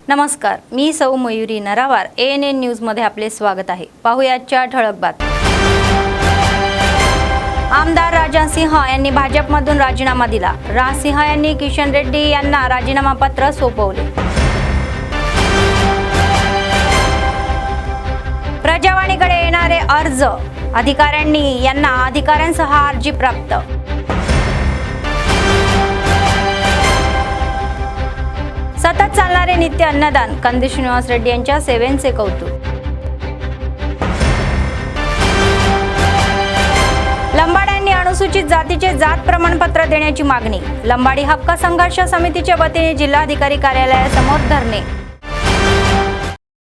नमस्कार, मी सौ Mayuri नरावार. ANN news मध्ये आपले स्वागत आहे. पाहुयाच्या ठळक बातम्या. आमदार राजा सिंह यांनी भाजपमधून राजीनामा दिला. सिंह यांनी किशन रेड्डी यांना राजीनामा पत्र सोपवले. प्रजावाणीकडे येणारे अर्ज अधिकाऱ्यांनी यांना अधिकाऱ्यांसह अर्जी प्राप्त. सतत चालणारे नित्य अन्नदान कंदी श्रीनिवास रेड्डी यांच्या सेवेचे कौतुक. लंबाड्यांनी अनुसूचित जातीचे जात प्रमाणपत्र देण्याची मागणी. लंबाडी हक्क संघर्ष समितीच्या वतीने जिल्हाधिकारी कार्यालयासमोर धरणे.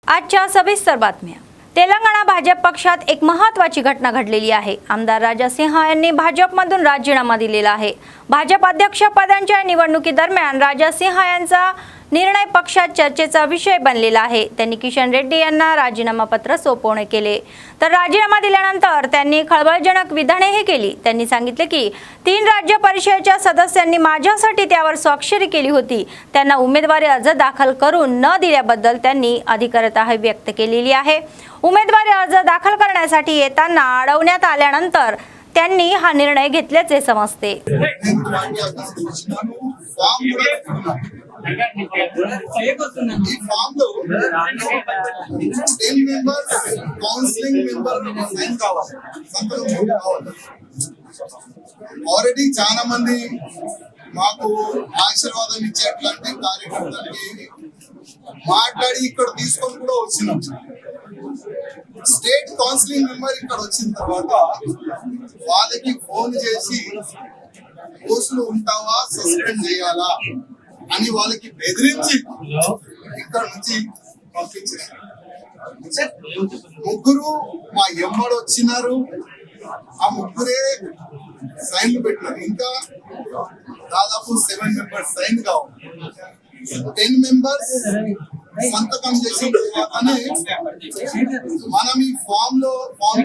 आजच्या सविस्तर बातम्या. तेलंगणा भाजप पक्षात एक महत्त्वाची घटना घडलेली आहे. आमदार राजा सिंह यांनी भाजपमधून राजीनामा दिलेला आहे. भाजप अध्यक्षपदाच्या निवडणुकीदरम्यान राजा सिंह यांचा निर्णय पक्षात चर्चेचा विषय बनलेला आहे. त्यांनी किशन रेड्डी यांना राजीनामा पत्र सोपवणे केले. तर राजीनामा दिल्यानंतर त्यांनी खळबळजनक विधानेही केली. त्यांनी सांगितले की 3 राज्य परिषदेच्या सदस्यांनी माझ्यासाठी त्यावर स्वाक्षरी केली होती. त्यांना उमेदवारी अर्ज दाखल करून न दिल्याबद्दल त्यांनी अधिकृतता व्यक्त केलेली आहे. उमेदवारी अर्ज दाखल करण्यासाठी येताना अडवण्यात आल्यानंतर त्यांनी हा निर्णय घेतल्याचे समजते. ఆల్రెడీ చాలా మంది మాకు ఆశీర్వాదం ఇచ్చేట్లాంటి కార్యకర్తలకి మాట్లాడి ఇక్కడ తీసుకొని కూడా వచ్చినాం. స్టేట్ కౌన్సిలింగ్ మెంబర్ ఇక్కడ వచ్చిన తర్వాత వాళ్ళకి ఫోన్ చేసి పోస్టులు ఉంటావా సస్పెండ్ చేయాలా అని వాళ్ళకి బెదిరించి ఇక్కడ నుంచి పంపించేసారు. ముగ్గురు మా ఎమ్మడు వచ్చినారు. ఆ ముగ్గురే సైన్లు పెట్టినారు. ఇంకా దాదాపు 7 మెంబర్స్ సైన్ కావాలి. 10 మెంబర్స్ సంతకం చేసిన తర్వాతనే మనం ఈ ఫామ్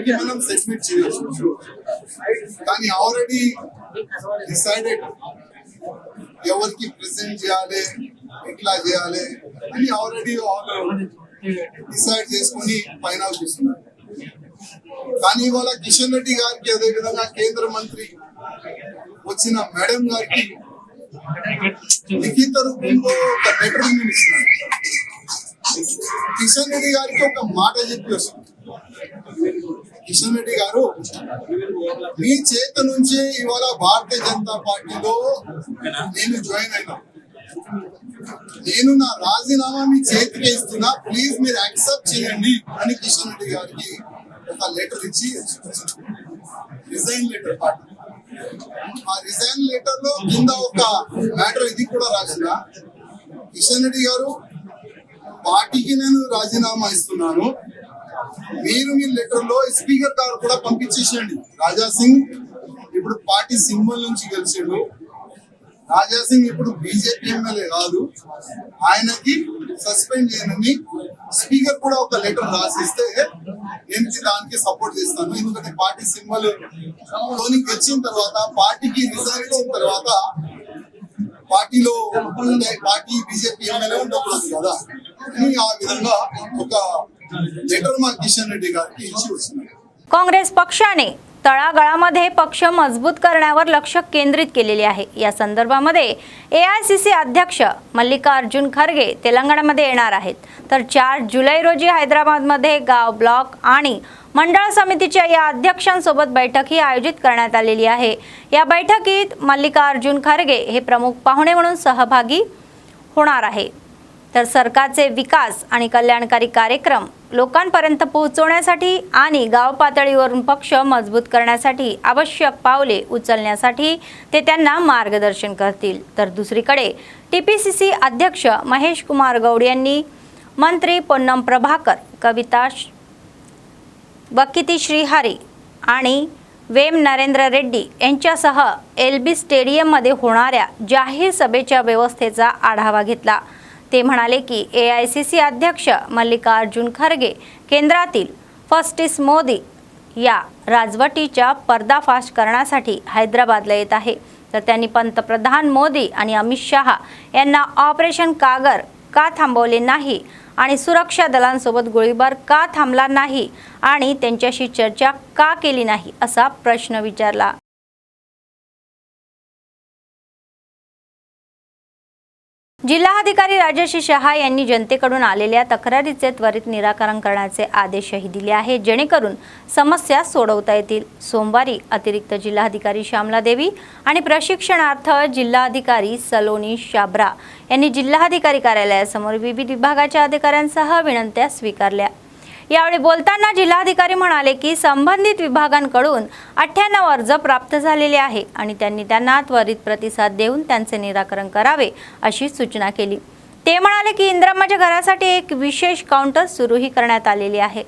కి మనం సబ్మిట్ చేయొచ్చు. కానీ ఆల్రెడీ డిసైడెడ్ ఎవరికి ప్రెజెంట్ చేయాలి, ఎట్లా చేయాలి అని ఆల్రెడీ డిసైడ్ చేసుకుని ఫైనల్ చేస్తున్నారు. కానీ ఇవాళ కిషన్ రెడ్డి గారికి అదే విధంగా కేంద్ర మంత్రి వచ్చిన మేడం గారికి లిఖిత రూపంలో ఒక లెటర్ ఇస్తున్నారు. కిషన్ రెడ్డి గారికి ఒక మాట చెప్పి వస్తుంది. కిషన్ రెడ్డి గారు, మీ చేత నుంచి ఇవాళ భారతీయ జనతా పార్టీలో నేను జాయిన్ అయినా. నేను నా రాజీనామా మీ చేతికి ఇస్తున్నా, ప్లీజ్ మీరు యాక్సెప్ట్ చేయండి అని కిషన్ రెడ్డి గారికి ఒక లెటర్ ఇచ్చి రిజైన్ లెటర్ పార్టీ. ఆ రిజైన్ లెటర్ లో కింద ఒక మ్యాటర్ ఇది కూడా రాసిన, కిషన్ రెడ్డి గారు పార్టీకి నేను రాజీనామా ఇస్తున్నాను, మీరు మీ లెటర్ లో స్పీకర్ గారు కూడా పంపించేసేయండి. రాజా సింగ్ ఇప్పుడు పార్టీ సింబల్ నుంచి గెలిచాడు. రాజా సింగ్ ఇప్పుడు బీజేపీ ఎమ్మెల్యే కాదు, ఆయనకి సస్పెండ్ చేయనని స్పీకర్ కూడా ఒక లెటర్ రాసిస్తే నేను దానికి సపోర్ట్ చేస్తాను. ఎందుకంటే పార్టీ సింబల్ తోని గెలిచిన తర్వాత, పార్టీకి రిజైన్ ఇచ్చిన తర్వాత పార్టీలో పార్టీ బీజేపీ ఎమ్మెల్యే ఉండకూడదు కదా అని ఆ విధంగా ఒక लेटर मा किशन रेड्डी गाరికి इच्छी వచ్చింది. काँग्रेस पक्षाने तळागाळामध्ये पक्ष मजबूत करण्यावर लक्ष केंद्रित केलेले आहे. या संदर्भामध्ये AICC अध्यक्ष मल्लिकार्जुन खरगे तेलंगणामध्ये येणार आहेत. तर 4 जुलै रोजी हैदराबादमध्ये गाव ब्लॉक आणि मंडळ समितीच्या या अध्यक्षांसोबत बैठकही आयोजित करण्यात आलेली आहे. या बैठकीत मल्लिकार्जुन खरगे हे प्रमुख पाहुणे म्हणून सहभागी होणार आहे. तर सरकारचे विकास आणि कल्याणकारी कार्यक्रम लोकांपर्यंत पोहोचवण्यासाठी आणि गाव पातळीवरून पक्ष मजबूत करण्यासाठी आवश्यक पावले उचलण्यासाठी ते त्यांना मार्गदर्शन करतील. तर दुसरीकडे TPCC अध्यक्ष महेश कुमार गौड यांनी मंत्री पोन्नम प्रभाकर, कविता बक्किती श्रीहरी आणि वेम नरेंद्र रेड्डी यांच्यासह LB स्टेडियममध्ये होणाऱ्या जाहीर सभेच्या व्यवस्थेचा आढावा घेतला. ते म्हणाले की AICC अध्यक्ष मल्लिकार्जुन खरगे केंद्रातील फस्टिस मोदी या राजवटीचा पर्दाफाश करण्यासाठी हैदराबादला येत आहे. तर त्यांनी पंतप्रधान मोदी आणि अमित शहा यांना ऑपरेशन कागर का थांबवले नाही आणि सुरक्षा दलांसोबत गोळीबार का थांबला नाही आणि त्यांच्याशी चर्चा का केली नाही असा प्रश्न विचारला। जिल्हाधिकारी राजेश शहा यांनी जनतेकडून आलेल्या तक्रारीचे त्वरित निराकरण करण्याचे आदेशही दिले आहेत, जेणेकरून समस्या सोडवता येतील। सोमवारी अतिरिक्त जिल्हाधिकारी श्यामला देवी आणि प्रशिक्षणार्थ जिल्हाधिकारी सलोनी शाब्रा यांनी जिल्हाधिकारी कार्यालयासमोर विविध विभागाच्या अधिकाऱ्यांसह विनंत्या स्वीकारल्या। यावेळी बोलताना जिल्हाधिकारी म्हणाले की संबंधित विभागांकडून 98 अर्ज प्राप्त झालेले आहे आणि त्यांना त्वरित प्रतिसाद देऊन त्यांचे निराकरण करावे अशी सूचना केली। ते म्हणाले की इंदिरामाच्या घरासाठी एक विशेष काउंटर सुरूही करण्यात आलेली आहे।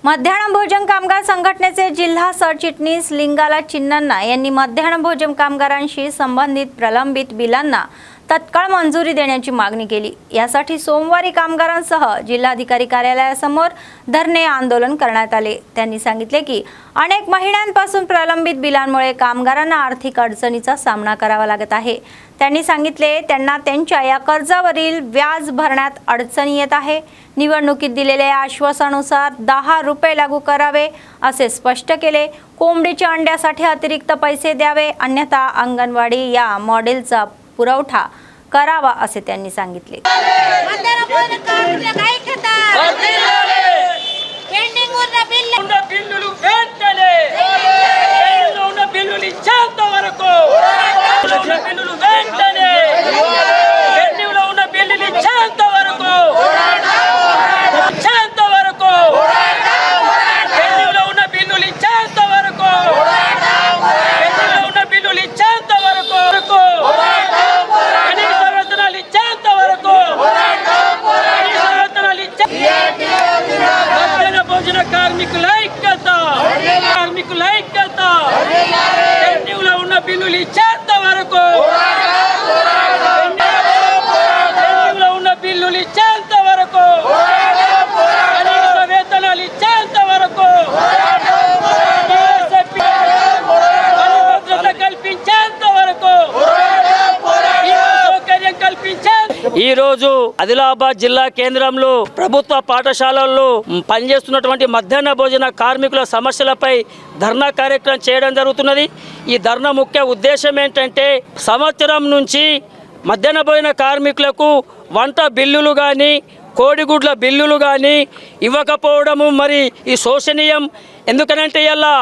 मध्याह्न भोजन कामगार संघटनेचे जिल्हा सरचिटणीस लिंगाला चिन्नन्ना यांनी मध्याह्न भोजन कामगारांशी संबंधित प्रलंबित बिलांना तत्काळ मंजुरी देण्याची मागणी केली। यासाठी सोमवारी कामगारांसह जिल्हाधिकारी कार्यालयासमोर धरणे आंदोलन करण्यात आले। त्यांनी सांगितले की अनेक महिन्यांपासून प्रलंबित बिलांमुळे कामगारांना आर्थिक अडचणीचा सामना करावा लागत आहे। त्यांनी सांगितले त्यांना त्यांच्या या कर्जावरील व्याज भरण्यात अडचणी येत आहे। निवडणुकीत दिलेल्या आश्वासनानुसार 10 रुपये लागू करावे असे स्पष्ट केले। कोंबडीच्या अंड्यासाठी अतिरिक्त पैसे द्यावे, अन्यथा अंगणवाडी या मॉडेलचा पुरवठा करावा असे त्यांनी सांगितले। ఈ రోజు ఆదిలాబాద్ జిల్లా కేంద్రంలో ప్రభుత్వ పాఠశాలల్లో పనిచేస్తున్నటువంటి మధ్యాహ్న భోజన కార్మికుల సమస్యలపై ధర్నా కార్యక్రమం చేయడం జరుగుతున్నది। ఈ ధర్నా ముఖ్య ఉద్దేశం ఏంటంటే సంవత్సరం నుంచి మధ్యాహ్న భోజన కార్మికులకు వంట బిల్లులు కానీ కోడిగుడ్ల బిల్లులు కానీ ఇవ్వకపోవడము మరి ఈ శోచనీయం। ఎందుకనంటే ఇలా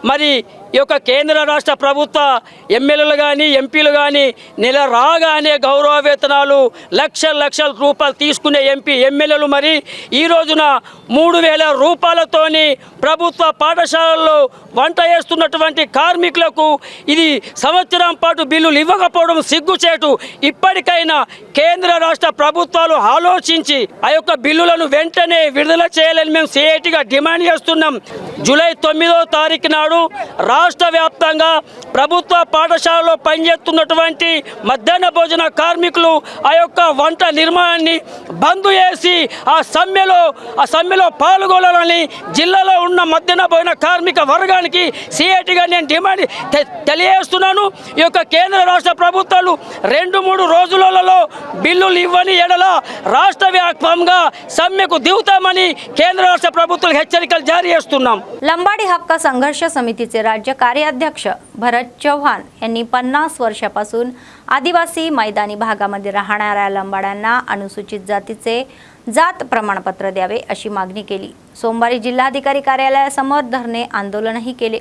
మరి ఈ యొక్క కేంద్ర రాష్ట్ర ప్రభుత్వ ఎమ్మెల్యేలు కానీ ఎంపీలు కానీ నెల రాగానే గౌరవ వేతనాలు లక్షల రూపాయలు తీసుకునే ఎమ్మెల్యేలు మరి ఈ రోజున 3,000 రూపాయలతోని ప్రభుత్వ పాఠశాలల్లో వంట చేస్తున్నటువంటి కార్మికులకు ఇది సంవత్సరం పాటు బిల్లులు ఇవ్వకపోవడం సిగ్గుచేటు. ఇప్పటికైనా కేంద్ర రాష్ట్ర ప్రభుత్వాలు ఆలోచించి ఆ యొక్క బిల్లులను వెంటనే విడుదల చేయాలని మేము సిఐటిగా డిమాండ్ చేస్తున్నాం. జూలై 9వ తారీఖు నాడు రాష్ట్ర వ్యాప్తంగా ప్రభుత్వ పాఠశాలలో పనిచేస్తున్నటువంటి మధ్యాహ్న భోజన కార్మికులు ఆ యొక్క వంట నిర్మాణాన్ని బంద్ చేసి ఆ సమ్మెలో పాల్గొనాలని జిల్లాలో ఉన్న మధ్యాహ్న భోజన కార్మిక వర్గానికి సిఐటిగా నేను డిమాండ్ తెలియజేస్తున్నాను. ఈ యొక్క కేంద్ర రాష్ట్ర ప్రభుత్వాలు 2-3 రోజులలో బిల్లులు ఇవ్వని ఎడల రాష్ట్ర వ్యాప్తంగా సమ్మెకు దిగుతామని కేంద్ర రాష్ట్र ప్రభుత్వాలకు హెచ్చరికలు జారీ చేస్తున్నాం. लंबाडी हक्क संघर्ष समितीचे राज्य कार्याध्यक्ष भरत चव्हाण यांनी 50 वर्षापासून आदिवासी मैदानी भागामध्ये राहणाऱ्या लंबाड्यांना अनुसूचित जातीचे जात प्रमाणपत्र द्यावे अशी मागणी केली. सोमवारी जिल्हाधिकारी कार्यालयासमोर धरणे आंदोलनही केले.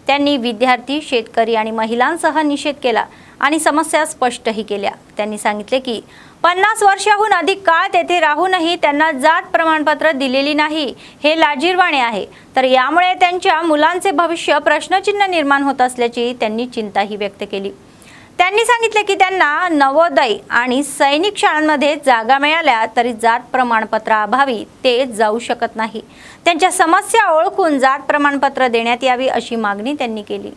त्यांनी विद्यार्थी, शेतकरी आणि महिलांसह निषेध केला आणि समस्या स्पष्टही केल्या. त्यांनी सांगितले की 50 वर्षाहून अधिक काळ तेथे राहूनही त्यांना जात प्रमाणपत्र दिलेली नाही, हे लाजिरवाणे आहे. तर यामुळे त्यांच्या मुलांचे भविष्य प्रश्नचिन्ह निर्माण होत असल्याची त्यांनी चिंताही व्यक्त केली. त्यांनी सांगितले की त्यांना नवोदय आणि सैनिक शाळांमध्ये जागा मिळाल्या तरी जात प्रमाणपत्राअभावी ते जाऊ शकत नाही. त्यांच्या समस्या ओळखून जात प्रमाणपत्र देण्यात यावी अशी मागणी त्यांनी केली.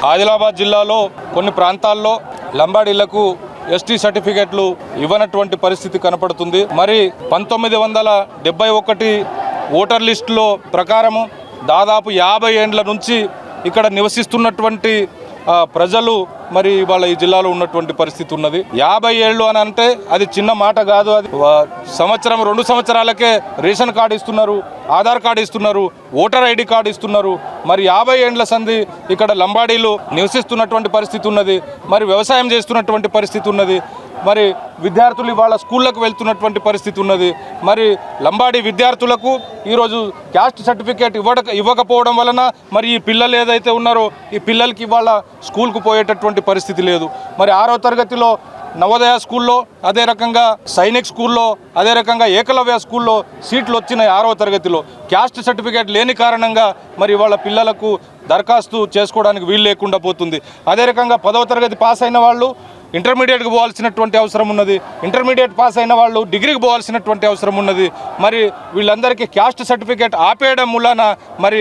ఆదిలాబాద్ జిల్లాలో కొన్ని ప్రాంతాల్లో లంబాడీలకు ఎస్టీ సర్టిఫికెట్లు ఇవ్వనటువంటి పరిస్థితి కనపడుతుంది. మరి 1971 ఓటర్ లిస్టులో ప్రకారము దాదాపు 50 ఏండ్ల నుంచి ఇక్కడ నివసిస్తున్నటువంటి ప్రజలు మరి ఇవాళ ఈ జిల్లాలో ఉన్నటువంటి పరిస్థితి ఉన్నది. 50 ఏళ్ళు అని అంటే అది చిన్న మాట కాదు. అది సంవత్సరం 2 సంవత్సరాలకే రేషన్ కార్డు ఇస్తున్నారు, ఆధార్ కార్డు ఇస్తున్నారు, ఓటర్ ఐడి కార్డు ఇస్తున్నారు. మరి 50 ఏండ్ల సంధి ఇక్కడ లంబాడీలు నివసిస్తున్నటువంటి పరిస్థితి ఉన్నది. మరి వ్యవసాయం చేస్తున్నటువంటి పరిస్థితి ఉన్నది. మరి విద్యార్థులు ఇవాళ స్కూళ్ళకు వెళ్తున్నటువంటి పరిస్థితి ఉన్నది. మరి లంబాడీ విద్యార్థులకు ఈరోజు క్యాస్ట్ సర్టిఫికేట్ ఇవ్వకపోవడం వలన మరి ఈ పిల్లలు ఏదైతే ఉన్నారో ఈ పిల్లలకి ఇవాళ స్కూల్కు పోయేటటువంటి పరిస్థితి లేదు. మరి 6వ తరగతిలో నవోదయ స్కూల్లో, అదే రకంగా సైనిక్ స్కూల్లో, అదే రకంగా ఏకలవ్య స్కూల్లో సీట్లు వచ్చినాయి 6వ తరగతిలో. క్యాస్ట్ సర్టిఫికేట్ లేని కారణంగా మరి వాళ్ళ పిల్లలకు దరఖాస్తు చేసుకోవడానికి వీలు లేకుండా పోతుంది. అదే రకంగా 10వ తరగతి పాస్ అయిన వాళ్ళు ఇంటర్మీడియట్కి పోవాల్సినటువంటి అవసరం ఉన్నది. ఇంటర్మీడియట్ పాస్ అయిన వాళ్ళు డిగ్రీకి పోవాల్సినటువంటి అవసరం ఉన్నది. మరి వీళ్ళందరికీ క్యాస్ట్ సర్టిఫికేట్ ఆపేయడం మూలాన మరి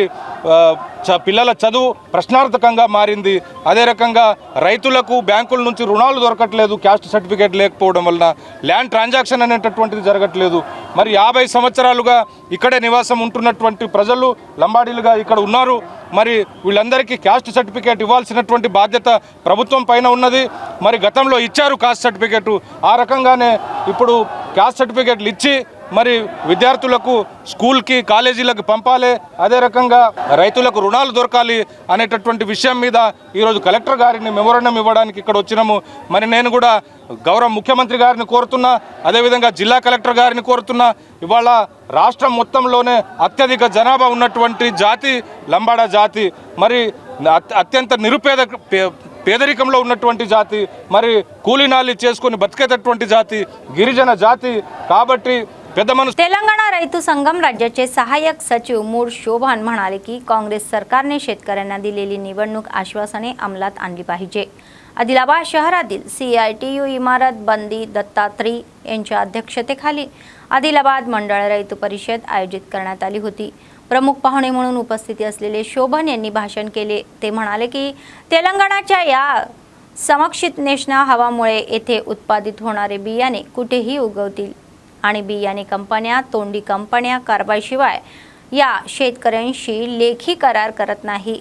పిల్లల చదువు ప్రశ్నార్థకంగా మారింది. అదే రకంగా రైతులకు బ్యాంకుల నుంచి రుణాలు దొరకట్లేదు క్యాస్ట్ సర్టిఫికేట్ లేకపోవడం వలన. ల్యాండ్ ట్రాన్సాక్షన్ అనేటటువంటిది జరగట్లేదు. మరి 50 సంవత్సరాలుగా ఇక్కడే నివాసం ఉంటున్నటువంటి ప్రజలు లంబాడీలుగా ఇక్కడ ఉన్నారు. మరి వీళ్ళందరికీ క్యాస్ట్ సర్టిఫికేట్ ఇవ్వాల్సినటువంటి బాధ్యత ప్రభుత్వం పైన ఉన్నది. మరి గతంలో ఇచ్చారు కాస్ట్ సర్టిఫికేటు. ఆ రకంగానే ఇప్పుడు క్యాస్ట్ సర్టిఫికేట్లు ఇచ్చి మరి విద్యార్థులకు స్కూల్కి, కాలేజీలకు పంపాలి, అదే రకంగా రైతులకు రుణాలు దొరకాలి అనేటటువంటి విషయం మీద ఈరోజు కలెక్టర్ గారిని మెమోరాండం ఇవ్వడానికి ఇక్కడ వచ్చినాము. మరి నేను కూడా గౌరవ ముఖ్యమంత్రి గారిని కోరుతున్నా, అదేవిధంగా జిల్లా కలెక్టర్ గారిని కోరుతున్నా. ఇవాళ రాష్ట్రం మొత్తంలోనే అత్యధిక జనాభా ఉన్నటువంటి జాతి లంబాడా జాతి. మరి అత్యంత పేదరికంలో ఉన్నటువంటి జాతి, మరి కూలీనాలి చేసుకొని బతికేటటువంటి జాతి గిరిజన జాతి. కాబట్టి तेलंगणा रैतू संघम राज्याचे सहाय्यक सचिव मूळ शोभान म्हणाले की काँग्रेस सरकारने शेतकऱ्यांना दिलेली निवडणूक आश्वासने अंमलात आणली पाहिजे. आदिलाबाद शहरातील CITU इमारत बंदी दत्तात्री यांच्या अध्यक्षतेखाली आदिलाबाद मंडळ रैतू परिषद आयोजित करण्यात आली होती. प्रमुख पाहुणे म्हणून उपस्थिती असलेले शोभन यांनी भाषण केले. ते म्हणाले की तेलंगणाच्या या समक्षितनेशना हवामुळे येथे उत्पादित होणारे बियाणे कुठेही उगवतील आणि बियाणे कंपन्या, तोंडी कंपन्या कारभाईशिवाय या शेतकऱ्यांशी लेखी करार करत नाही,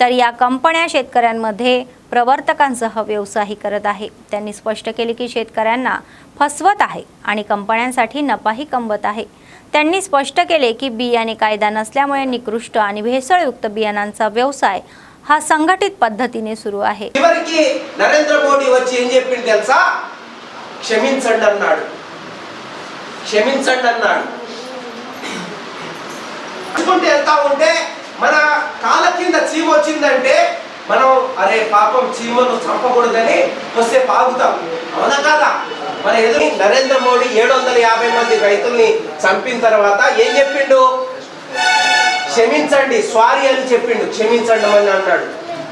तर या कंपन्या शेतकऱ्यांमध्ये प्रवर्तकांसह व्यवसायही करत आहे। त्यांनी स्पष्ट केले की शेतकऱ्यांना फसवत आहे आणि कंपन्यांसाठी नफाही कमवत आहे। त्यांनी स्पष्ट केले की बियाणे कायदा नसल्यामुळे निकृष्ट आणि भेसळयुक्त बियाणांचा व्यवसाय हा संघटित पद्धतीने सुरू आहे। చివరికి నరేంద్ర మోడీ వచ్చి ఏం చెప్పిండు తెలుసా? క్షమించండి అన్నాడు. అనుకుంటే వెళ్తా ఉంటే మన కాళ్ళ కింద చీమ వచ్చిందంటే మనం అరే పాపం చీమను చంపకూడదని వస్తే పాగుతాం, అవునా కాదా? మన ఎదురు నరేంద్ర మోడీ 750 మంది రైతుల్ని చంపిన తర్వాత ఏం చెప్పిండు? క్షమించండి, సారీ అని చెప్పిండు, క్షమించండి అని అన్నాడు.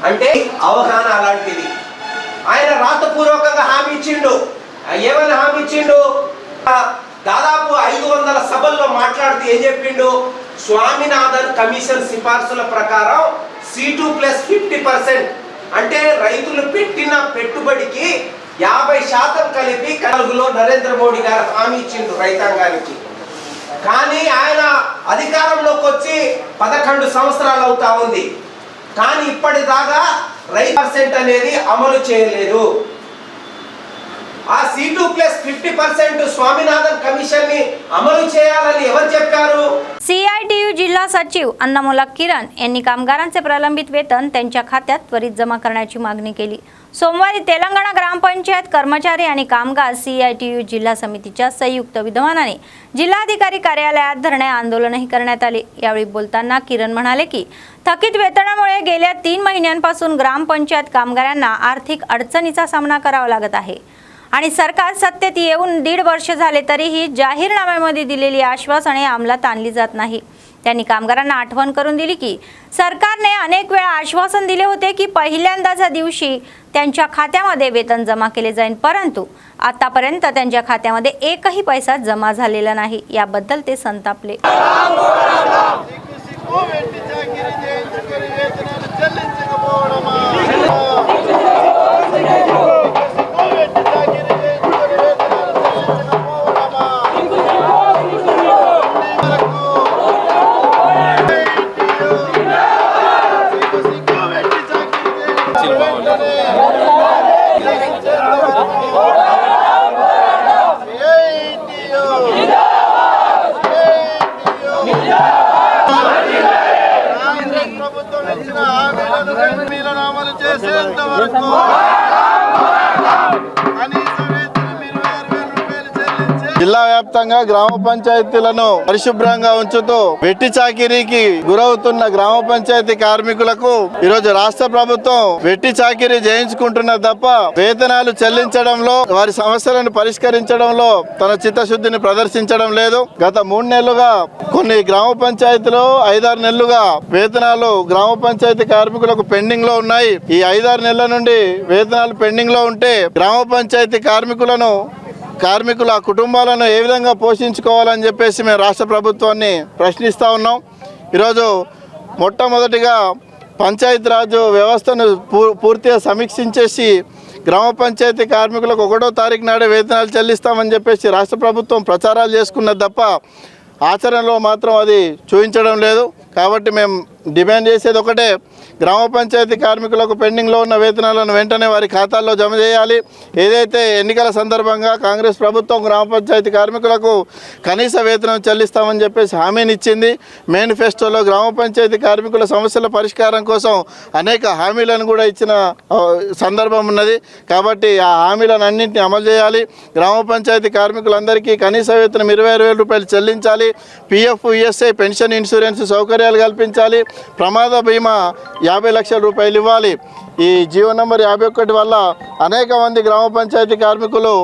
అంటే అవగాహన అలాంటిది. ఆయన రాతపూర్వకంగా హామీ ఇచ్చిండు. ఏమని హామీ ఇచ్చిండు? దాదాపు 500 సభల్లో మాట్లాడుతూ ఏం చెప్పిండు? స్వామినాథన్ కమిషన్ సిఫార్సుల ప్రకారం C2+50% అంటే రైతులు పెట్టిన పెట్టుబడికి 50% కలిపి కలుగులో నరేంద్ర మోడీ గారు హామీ ఇచ్చిండు రైతాంగానికి. కానీ ఆయన అధికారంలోకి వచ్చి 11 సంవత్సరాలు అవుతా ఉంది, కానీ ఇప్పటిదాకా రైతు అనేది అమలు చేయలేదు. ఆ C2+50% స్వామినాథన్ కమిషన్ ని అమలు చేయాలని ఎవరు చెప్పారు? CITU जिल्हा सचिव अन्नमूला किरण यांनी कामगारांचे प्रलंबित वेतन त्यांच्या खात्यात त्वरित जमा करण्याची मागणी केली। सोमवारी तेलंगणा ग्रामपंचायत कर्मचारी आणि कामगार CITU जिल्हा समितीच्या संयुक्त विद्यमानाने जिल्हाधिकारी कार्यालयात धरणे आंदोलनही करण्यात आले। यावेळी बोलताना किरण म्हणाले की थकीत वेतनामुळे गेल्या 3 महिन्यांपासून ग्रामपंचायत कामगारांना आर्थिक अडचणीचा सामना करावा लागत आहे आणि सरकार सत्तेत येऊन 1.5 वर्ष झाले तरीही जाहीरनाम्यामध्ये दिलेली आश्वासने अंमलात आणली जात नाही। त्यांनी कामगारांना आठवण करून दिली की सरकारने अनेक वेळा आश्वासन दिले होते की पहिल्यांदाच्या दिवशी त्यांच्या खात्यामध्ये वेतन जमा केले जाईल, परंतु आतापर्यंत त्यांच्या खात्यामध्ये एकही पैसा जमा झालेला नाही। याबद्दल ते संतापले। జిల్లా వ్యాప్తంగా గ్రామ పంచాయతీలను పరిశుభ్రంగా ఉంచుతూ వెట్టి చాకిరీకి గురవుతున్న గ్రామ పంచాయతీ కార్మికులకు ఈరోజు రాష్ట్ర ప్రభుత్వం వెట్టి చాకిరీ చేయించుకుంటున్నది తప్ప వేతనాలు చెల్లించడంలో, వారి సమస్యలను పరిష్కరించడంలో తన చిత్తశుద్ధిని ప్రదర్శించడం లేదు। గత 3 నెలలుగా కొన్ని గ్రామ పంచాయతీలో 5-6 నెలలుగా వేతనాలు గ్రామ పంచాయతీ కార్మికులకు పెండింగ్ లో ఉన్నాయి। ఈ 5-6 నెలల నుండి వేతనాలు పెండింగ్ లో ఉంటే గ్రామ పంచాయతీ కార్మికుల కుటుంబాలను ఏ విధంగా పోషించుకోవాలని చెప్పేసి మేము రాష్ట్ర ప్రభుత్వాన్ని ప్రశ్నిస్తూ ఉన్నాం। ఈరోజు మొట్టమొదటిగా పంచాయతీరాజ్ వ్యవస్థను పూర్తిగా సమీక్షించేసి గ్రామ పంచాయతీ కార్మికులకు 1వ తారీఖు నాడే వేతనాలు చెల్లిస్తామని చెప్పేసి రాష్ట్ర ప్రభుత్వం ప్రచారాలు చేసుకున్నది తప్ప ఆచరణలో మాత్రం అది చూపించడం లేదు। కాబట్టి మేము డిమాండ్ చేసేది ఒకటే, గ్రామ పంచాయతీ కార్మికులకు పెండింగ్లో ఉన్న వేతనాలను వెంటనే వారి ఖాతాల్లో జమ చేయాలి। ఏదైతే ఎన్నికల సందర్భంగా కాంగ్రెస్ ప్రభుత్వం గ్రామ పంచాయతీ కార్మికులకు కనీస వేతనం చెల్లిస్తామని చెప్పేసి హామీని ఇచ్చింది। మేనిఫెస్టోలో గ్రామ పంచాయతీ కార్మికుల సమస్యల పరిష్కారం కోసం అనేక హామీలను కూడా ఇచ్చిన సందర్భం ఉన్నది। కాబట్టి ఆ హామీలను అన్నింటినీ అమలు చేయాలి। గ్రామ పంచాయతీ కార్మికులందరికీ కనీస వేతనం 26,000 రూపాయలు చెల్లించాలి। PF, ESI, పెన్షన్, ఇన్సూరెన్స్ సౌకర్యాలు కల్పించాలి। ప్రమాద బీమా 50 లక్షల రూపాయలు ఇవ్వాలి। ఈ జీవో నంబర్ 51 వల్ల అనేక మంది గ్రామ పంచాయతీ కార్మికులు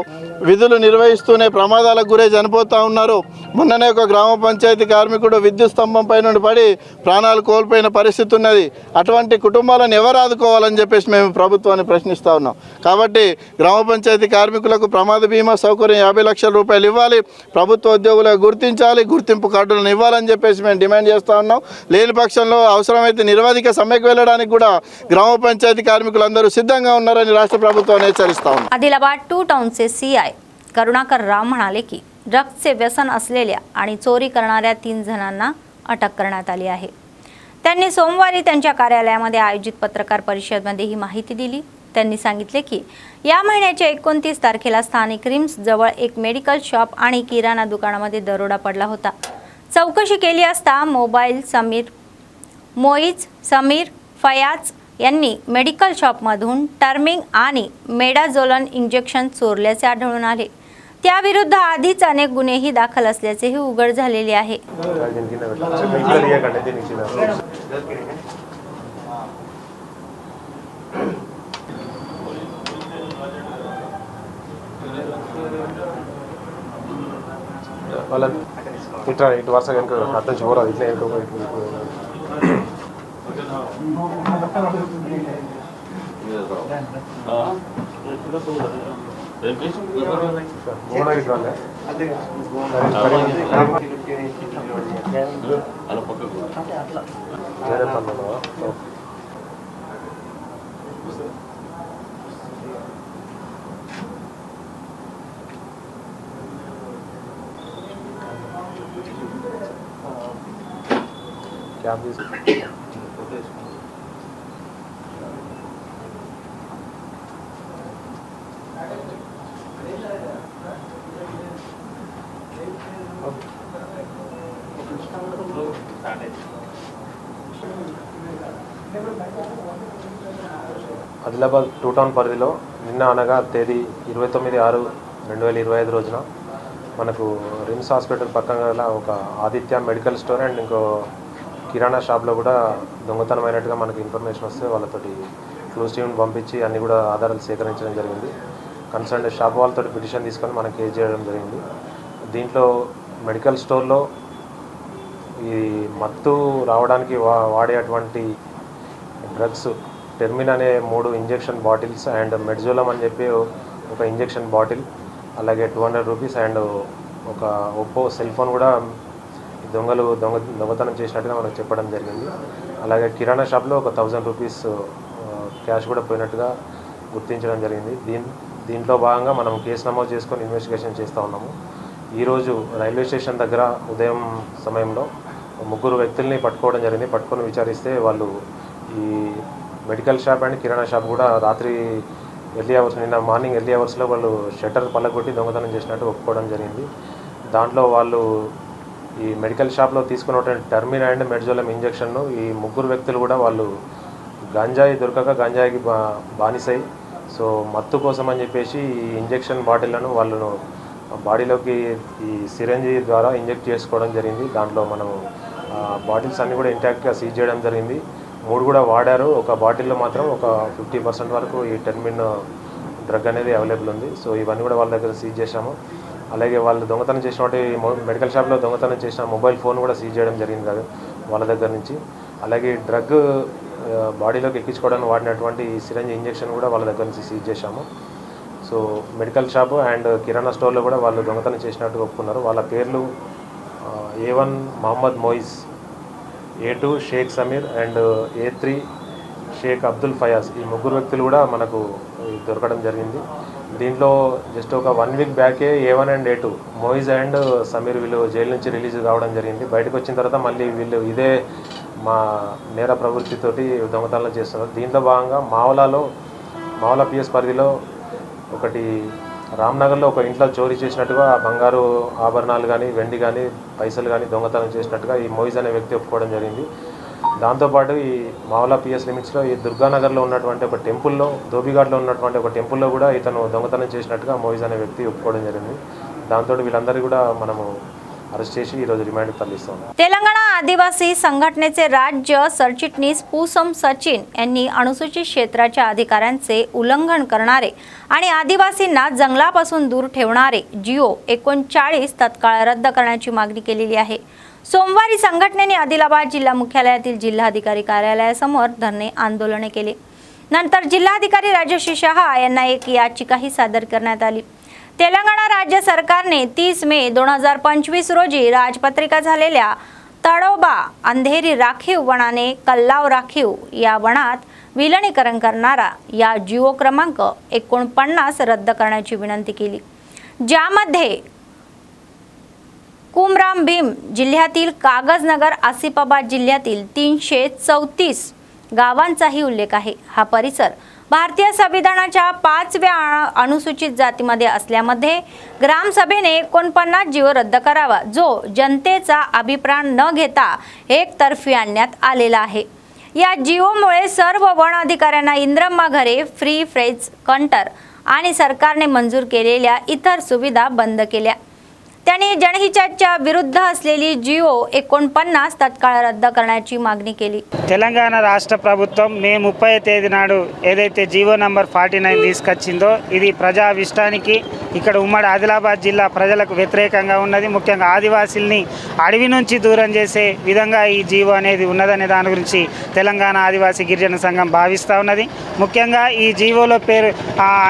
విధులు నిర్వహిస్తూనే ప్రమాదాలకు గురై చనిపోతూ ఉన్నారు। మొన్ననే ఒక గ్రామ పంచాయతీ కార్మికుడు విద్యుత్ స్తంభం పై నుండి పడి ప్రాణాలు కోల్పోయిన పరిస్థితి ఉన్నది। అటువంటి కుటుంబాలను ఎవరు ఆదుకోవాలని చెప్పేసి మేము ప్రభుత్వాన్ని ప్రశ్నిస్తూ ఉన్నాం। కాబట్టి గ్రామ పంచాయతీ కార్మికులకు ప్రమాద బీమా సౌకర్యం 50 లక్షల రూపాయలు ఇవ్వాలి। ప్రభుత్వ ఉద్యోగులకు గుర్తించాలి, గుర్తింపు కార్డులను ఇవ్వాలని చెప్పేసి మేము డిమాండ్ చేస్తూ ఉన్నాం। లేని పక్షంలో అవసరమైతే నిరవధిక సమ్మెకు వెళ్ళడానికి కూడా గ్రామ పంచాయతీ కార్మికులందరూ సిద్ధంగా ఉన్నారని రాష్ట్ర ప్రభుత్వాన్ని హెచ్చరిస్తా ఉన్నాం। आदिलाबाद 2 टाउनचे CI करुणाकर राव म्हणाले की ड्रग्जचे व्यसन असलेल्या आणि चोरी करणाऱ्या 3 जणांना अटक करण्यात आली आहे। त्यांनी सोमवारी त्यांच्या कार्यालयामध्ये आयोजित पत्रकार परिषदेमध्ये ही माहिती दिली। त्यांनी सांगितले की या महिन्याच्या 29 तारखेला स्थानिक रिम्स जवळ एक मेडिकल शॉप आणि किराणा दुकानामध्ये दरोडा पडला होता। चौकशी केली असता मोईज समीर फयाज यांनी मेडिकल शॉपमधून टर्मिंग आणि मेडाझोलन इंजेक्शन चोरल्याचे आढळून आले। त्याविरुद्ध आधीच अनेक गुन्हेही दाखल असल्याचेही उघड झालेले आहे। ఇటు వరుస కనుక అర్థం చూడరాదు ఇట్లా క్యాబ్ ఆదిలాబాద్ 2 టౌన్ పరిధిలో నిన్న అనగా తేదీ 29/6/2025 రోజున మనకు రిమ్స్ హాస్పిటల్ పక్కన గల ఒక ఆదిత్య మెడికల్ స్టోర్ అండ్ ఇంకో కిరాణా షాప్లో కూడా దొంగతనమైనట్టుగా మనకు ఇన్ఫర్మేషన్ వస్తే వాళ్ళతోటి క్లూస్ టీమ్ని పంపించి అన్ని కూడా ఆధారాలు సేకరించడం జరిగింది। కన్సర్న్ షాప్ వాళ్ళతో పిటిషన్ తీసుకొని మనకి కేసు చేయడం జరిగింది। దీంట్లో మెడికల్ స్టోర్లో ఈ మత్తు రావడానికి వాడేటువంటి డ్రగ్స్ టెర్మిన్ అనే 3 ఇంజెక్షన్ బాటిల్స్ అండ్ మెడ్జోలం అని చెప్పి ఒక ఇంజెక్షన్ బాటిల్, అలాగే 200 రూపీస్ అండ్ ఒక ఒప్పో సెల్ ఫోన్ కూడా దొంగతనం చేసినట్టుగా మనకు చెప్పడం జరిగింది। అలాగే కిరాణా షాప్లో ఒక 1000 రూపీస్ క్యాష్ కూడా పోయినట్టుగా గుర్తించడం జరిగింది। దీంట్లో భాగంగా మనం కేసు నమోదు చేసుకొని ఇన్వెస్టిగేషన్ చేస్తూ ఉన్నాము। ఈరోజు రైల్వే స్టేషన్ దగ్గర ఉదయం సమయంలో 3 వ్యక్తుల్ని పట్టుకోవడం జరిగింది। పట్టుకొని విచారిస్తే వాళ్ళు ఈ medical shop and kirana shop కూడా రాత్రి నిన్న మార్నింగ్ ఎర్లీ అవర్స్లో వాళ్ళు షట్టర్ పళ్ళగొట్టి దొంగతనం చేసినట్టు ఒప్పుకోవడం జరిగింది। దాంట్లో వాళ్ళు ఈ మెడికల్ షాప్లో తీసుకున్నటువంటి టర్మిన్ అండ్ మెడ్జోలం ఇంజెక్షన్ను ఈ 3 వ్యక్తులు కూడా వాళ్ళు గంజాయి దొరకక గంజాయికి బానిసై సో మత్తు కోసం అని చెప్పేసి ఈ ఇంజెక్షన్ బాటిళ్లను వాళ్ళు బాడీలోకి ఈ సిరంజి ద్వారా ఇంజెక్ట్ చేసుకోవడం జరిగింది। దాంట్లో మనం బాటిల్స్ అన్నీ కూడా ఇంటాక్ట్గా సీజ్ చేయడం జరిగింది। 3 కూడా వాడారు। ఒక బాటిల్లో మాత్రం ఒక 50% వరకు ఈ టెర్మిన్ డ్రగ్ అనేది అవైలబుల్ ఉంది। సో ఇవన్నీ కూడా వాళ్ళ దగ్గర సీజ్ చేశాము। అలాగే వాళ్ళు దొంగతనం చేసినటువంటి మెడికల్ షాప్లో దొంగతనం చేసిన మొబైల్ ఫోన్ కూడా సీజ్ చేయడం జరిగింది కదా వాళ్ళ దగ్గర నుంచి। అలాగే డ్రగ్ బాడీలోకి ఎక్కించుకోవడానికి వాడినటువంటి సిరంజి ఇంజెక్షన్ కూడా వాళ్ళ దగ్గర నుంచి సీజ్ చేశాము। So medical shop and kirana స్టోర్లో కూడా వాళ్ళు దొంగతనం చేసినట్టు ఒప్పుకున్నారు। వాళ్ళ పేర్లు A1 Mohammed Moiz, A2 Shaik Sameer and A3 Shaik Abdul Fayaz, ఈ 3 వ్యక్తులు కూడా మనకు దొరకడం జరిగింది। దీంట్లో జస్ట్ ఒక 1 వీక్ బ్యాకే A1 and A2 Moiz and Sameer వీళ్ళు జైలు నుంచి రిలీజ్ కావడం జరిగింది। బయటకు వచ్చిన తర్వాత మళ్ళీ వీళ్ళు ఇదే మా నేర ప్రవృత్తితోటి దొంగతనాలు చేస్తున్నారు। దీంట్లో భాగంగా మావలా PS పరిధిలో ఒకటి రామ్నగర్లో ఒక ఇంట్లో చోరీ చేసినట్టుగా బంగారు ఆభరణాలు కానీ వెండి కానీ పైసలు కానీ దొంగతనం చేసినట్టుగా ఈ మొయిజ్ అనే వ్యక్తి ఒప్పుకోవడం జరిగింది। దాంతోపాటు ఈ మావలా PS లిమిట్స్లో ఈ దుర్గానగర్లో ఉన్నటువంటి ఒక టెంపుల్లో ధోబిఘాట్లో ఉన్నటువంటి ఒక టెంపుల్లో కూడా ఇతను దొంగతనం చేసినట్టుగా మొయిజ్ అనే వ్యక్తి ఒప్పుకోవడం జరిగింది। దాంతో వీళ్ళందరూ కూడా మనము अरेस्ट చేసి ఈ రోజు రిమాండ్ తరలిస్తాం। तेलंगणा आदिवासी संघटनेचे राज्य सरचिटणीस पूसम सचिन यांनी अनुसूचित क्षेत्राच्या अधिकाऱ्यांचे उल्लंघन करणारे आणि आदिवासींना जंगलापासून दूर ठेवणारे जिओ 39 तत्काळ रद्द करण्याची मागणी केलेली आहे। सोमवारी संघटनेने आदिलाबाद जिल्हा मुख्यालयातील जिल्हाधिकारी कार्यालयासमोर धरणे आंदोलने केले। नंतर जिल्हाधिकारी राजश्री शहा यांना एक याचिकाही सादर करण्यात आली। तेलंगणा राज्य सरकारने 30 मे 2025 रोजी राजपत्रिका झालेल्या तडोबा अंधेरी राखीव वनाने कल्लाव राखीव या वनात विलीनीकरण करणारा या जिओ क्रमांक 49 रद्द करण्याची विनंती केली, ज्यामध्ये कुमराम भीम जिल्ह्यातील कागजनगर आसिफाबाद जिल्ह्यातील 334 गावांचाही उल्लेख आहे. हा परिसर भारतीय संविधानाच्या 5व्या अनुसूचित जातीमध्ये असल्यामध्ये ग्रामसभेने 49 जीव रद्द करावा, जो जनतेचा अभिप्राय न घेता एकतर्फी आणण्यात आलेला आहे. या जीवोमुळे सर्व वन अधिकाऱ्यांना इंद्रम्मा घरे, फ्री फ्रेज कंटर आणि सरकारने मंजूर केलेल्या इतर सुविधा बंद केल्या. त्यांनी जनहिताच्या विरुद्ध असलेली जिओ 49 తత్కాల రద్ద करण्याची मागणी केली. తెలంగాణ రాష్ట్ర ప్రభుత్వం మే 30 తేదీ నాడు ఏదైతే జీవో నంబర్ 49 తీసుకొచ్చిందో ఇది ప్రజావిష్టానికి ఇక్కడ ఉమ్మడి ఆదిలాబాద్ జిల్లా ప్రజలకు వ్యతిరేకంగా ఉన్నది. ముఖ్యంగా ఆదివాసీల్ని అడవి నుంచి దూరం చేసే విధంగా ఈ జీవో అనేది ఉన్నదనే దాని గురించి తెలంగాణ ఆదివాసీ గిరిజన సంఘం భావిస్తూ ఉన్నది. ముఖ్యంగా ఈ జీవోలో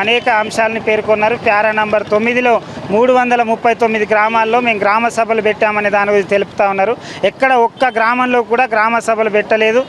అనేక అంశాలను పేర్కొన్నారు. ప్యారా నంబర్ 9లో 339 గ్రామాల్లో మేము గ్రామ సభలు పెట్టామనే దాని గురించి తెలుపుతా ఉన్నారు. ఎక్కడ ఒక్క గ్రామంలో కూడా గ్రామ సభలు పెట్టలేదు.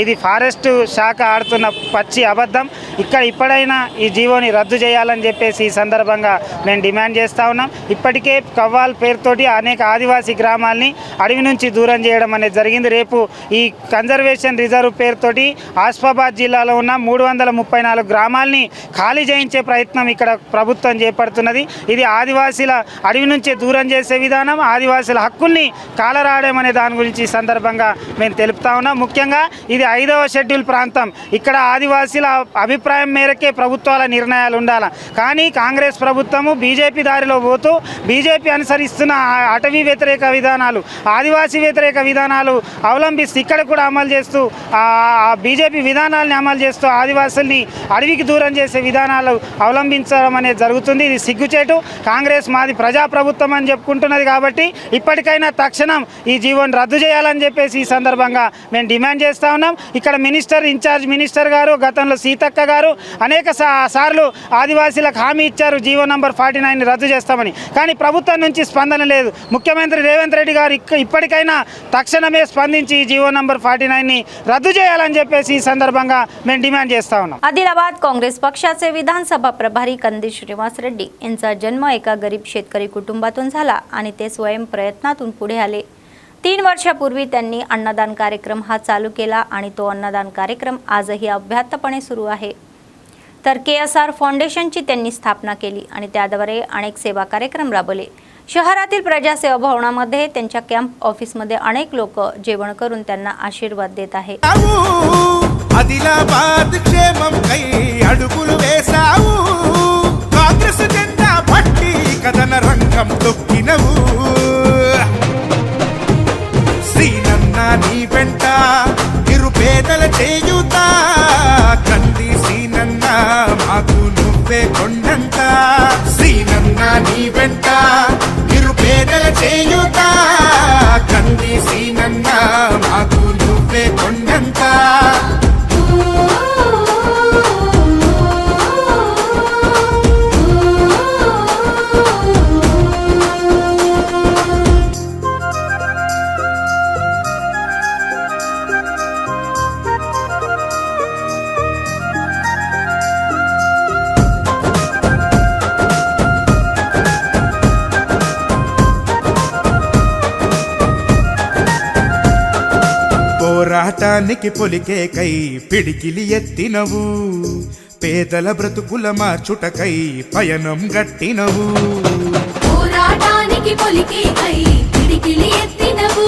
ఇది ఫారెస్ట్ శాఖ ఆడుతున్న పచ్చి అబద్ధం. ఇక్కడ ఇప్పుడైనా ఈ జీవోని రద్దు చేయాలని చెప్పేసి ఈ సందర్భంగా మేము డిమాండ్ చేస్తూ ఉన్నాం. ఇప్పటికే కవ్వాల్ పేరుతోటి అనేక ఆదివాసీ గ్రామాల్ని అడవి నుంచి దూరం చేయడం అనేది జరిగింది. రేపు ఈ కన్జర్వేషన్ రిజర్వ్ పేరుతోటి ఆసిఫాబాద్ జిల్లాలో ఉన్న 334 గ్రామాల్ని ఖాళీ చేయించే ప్రయత్నం ఇక్కడ ప్రభుత్వం చేపడుతున్నది. ఇది ఆదివాసీల అడవి నుంచి దూరం చేసే విధానం, ఆదివాసీల హక్కుల్ని కాలరాయడం అనే దాని గురించి ఈ సందర్భంగా మేము తెలుపుతా ఉన్నాం. ముఖ్యంగా ఇది 5వ షెడ్యూల్ ప్రాంతం. ఇక్కడ ఆదివాసీల అభిప్రాయం మేరకే ప్రభుత్వాల నిర్ణయాలు ఉండాలి. కానీ కాంగ్రెస్ ప్రభుత్వము బీజేపీ దారిలో పోతూ బీజేపీ అనుసరిస్తున్న అటవీ వ్యతిరేక విధానాలు, ఆదివాసీ వ్యతిరేక విధానాలు అవలంబిస్తూ ఇక్కడ కూడా అమలు చేస్తూ బీజేపీ విధానాలని అమలు చేస్తూ ఆదివాసుల్ని అడవికి దూరం చేసే విధానాలు అవలంబించడం అనేది జరుగుతుంది. ఇది సిగ్గుచేటు. కాంగ్రెస్ మాది ప్రజాప్రభుత్వం అని చెప్పుకుంటున్నది కాబట్టి ఇప్పటికైనా తక్షణం ఈ జీవోని రద్దు చేయాలని చెప్పేసి ఈ సందర్భంగా మేము డిమాండ్ చేస్తూ ఉన్నాం. ఇక్కడ ఇన్ఛార్జ్ మినిస్టర్ గారు గతంలో సీతక్క గారు అనేక సార్లు ఆదివాసీలకు హామీ ఇచ్చారు జీవో నంబర్ 49 రద్దు చేస్తామని. కానీ ప్రభుత్వం నుంచి స్పందన లేదు. ముఖ్యమంత్రి రేవంత్ రెడ్డి గారు ఇప్పటికైనా తక్షణమే స్పందించి ఈ జీవో నంబర్ 49 రద్దు చేయాలని చెప్పేసి ఈ సందర్భంగా మేము डिमांड చేస్తా ఉన్నాం. आदिलाबाद काँग्रेस पक्षाचे विधानसभा प्रभारी कंदी श्रीनिवास रेड्डी यांचा जन्म एका गरीब शेतकरी कुटुंबातून झाला आणि ते स्वयं प्रयत्नातून पुढे आले. 3 वर्षापूर्वी त्यांनी अन्नदान कार्यक्रम हा चालू केला आणि तो अन्नदान कार्यक्रम आजही अव्याहतपणे सुरू आहे. तर KSR फाउंडेशनची त्यांनी स्थापना केली आणि त्याद्वारे अनेक सेवा कार्यक्रम राबवले. शहरातील प्रजासेवा भवनामध्ये त्यांच्या कॅम्प ऑफिसमध्ये अनेक लोक जेवण करून त्यांना आशीर्वाद देत आहे. ఆదిలాబాద్ క్షేమం కై అడుగులు వేసావు, కాంగ్రెస్ జెండా పట్టి కథన రంగం తొక్కినవు. శ్రీనన్న నీ వెంట నిరుపేదల చేయుతా, కంది శ్రీనన్న మాకు నువ్వే కొండంత. శ్రీనన్న నీ వెంట నిరుపేదల చేయుతా, కంది శ్రీనన్న మాకు నువ్వే కొండంత. పోరాటానికి పొలికేకై పిడికిలి ఎత్తినవు, పేదల బ్రతుకుల మార్చుటకై పయనం గట్టినవు. పోరాటానికి పొలికేకై పిడికిలి ఎత్తినవు,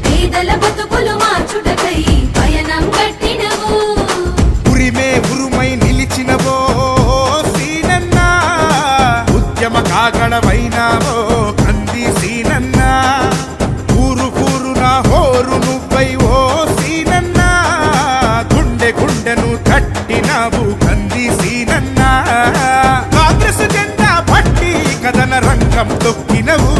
పేదల బ్రతుకులు మార్చుటకై పయనం గట్టినవు. ఉరిమే ఉరుమై నిలిచినవో సీనన్న, ఉద్యమ కాగడవైనావో కంది సీనన్న. ఊరు ఊరున హోరు నువ్వై ఓ సీనన్న, గుండె గుండెను కట్టినావు కంది సీనన్న. కాంగ్రెస్ జెండా పట్టి కథన రంగం తొక్కినవు.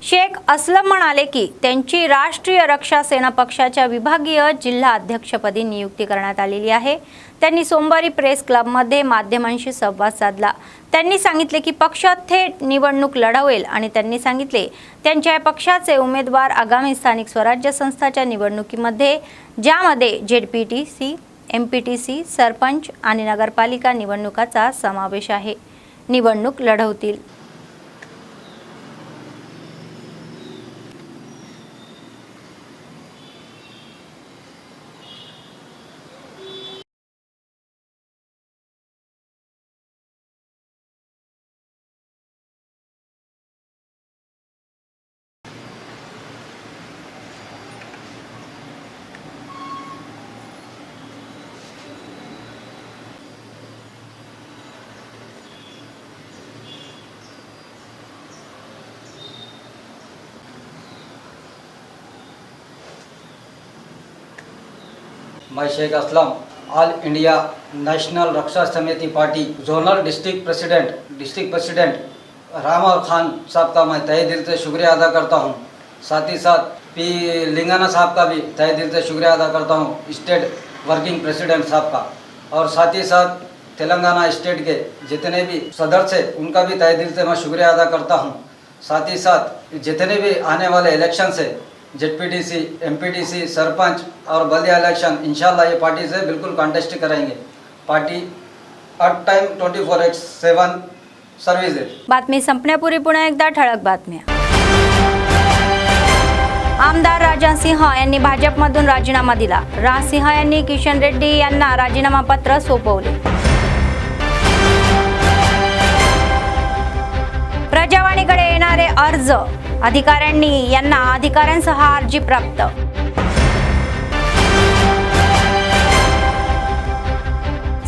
शेख असलम म्हणाले की त्यांची राष्ट्रीय रक्षा सेना पक्षाच्या विभागीय जिल्हा अध्यक्षपदी नियुक्ती करण्यात आलेली आहे. त्यांनी सोमवारी प्रेस क्लबमध्ये माध्यमांशी संवाद साधला. त्यांनी सांगितले की पक्ष थेट निवडणूक लढवेल आणि त्यांनी सांगितले त्यांच्या पक्षाचे उमेदवार आगामी स्थानिक स्वराज्य संस्थाच्या निवडणुकीमध्ये ज्यामध्ये ZPTC, MPTC, सरपंच आणि नगरपालिका निवडणुकाचा समावेश आहे, निवडणूक लढवतील. मैं Sheikh Aslam all India national Raksha Samiti party zonal district president Ramaur Khan Sahab का मैं तहे दिल से शुक्रिया अदा करता हूँ। साथ ही साथ पी लिंगाना साहब का भी तहे दिल से शुक्रिया अदा करता हूँ, स्टेट वर्किंग प्रेसिडेंट साहब का। और साथ ही साथ तेलंगाना स्टेट के जितने भी सदस्य हैं उनका भी तहे दिल से मैं शुक्रिया अदा करता हूँ। साथ ही साथ जितने भी आने वाले इलेक्शन से जेडपीटीसी, एमपीटीसी, सरपंच और बल्दिया इलेक्शन इंशाल्लाह ये पार्टी से बिल्कुल कॉन्टेस्ट करेंगे। पार्टी अट टाइम 24/7 सर्व्हिस आहे। बातमी संपण्यापूर्वी पुन्हा एकदा ठळक बातम्या। आमदार राजा सिंह यांनी भाजपमधून राजीनामा दिला। राज सिंह यांनी किशन रेड्डी यांना राजीनामा पत्र सोपवले। प्रजावाणीकडे येणारे अर्ज अधिकाऱ्यांनी यांना अधिकाऱ्यांसह अर्जी प्राप्त।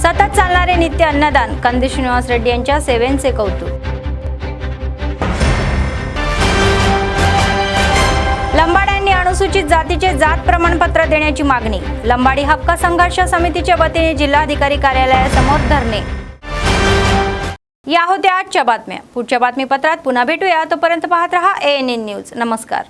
सतत चालणारे नित्य अन्नदान कंदी श्रीनिवास रेड्डी यांच्या सेवेचे कौतुक। लंबाड्यांनी अनुसूचित जातीचे जात प्रमाणपत्र देण्याची मागणी। लंबाडी हक्क संघर्ष समितीच्या वतीने जिल्हाधिकारी कार्यालयासमोर धरणे। या होत्या आजच्या बातम्या। पुढच्या बातमीपत्रात पुन्हा भेटूया, तोपर्यंत पाहत रहा ANN न्यूज। नमस्कार।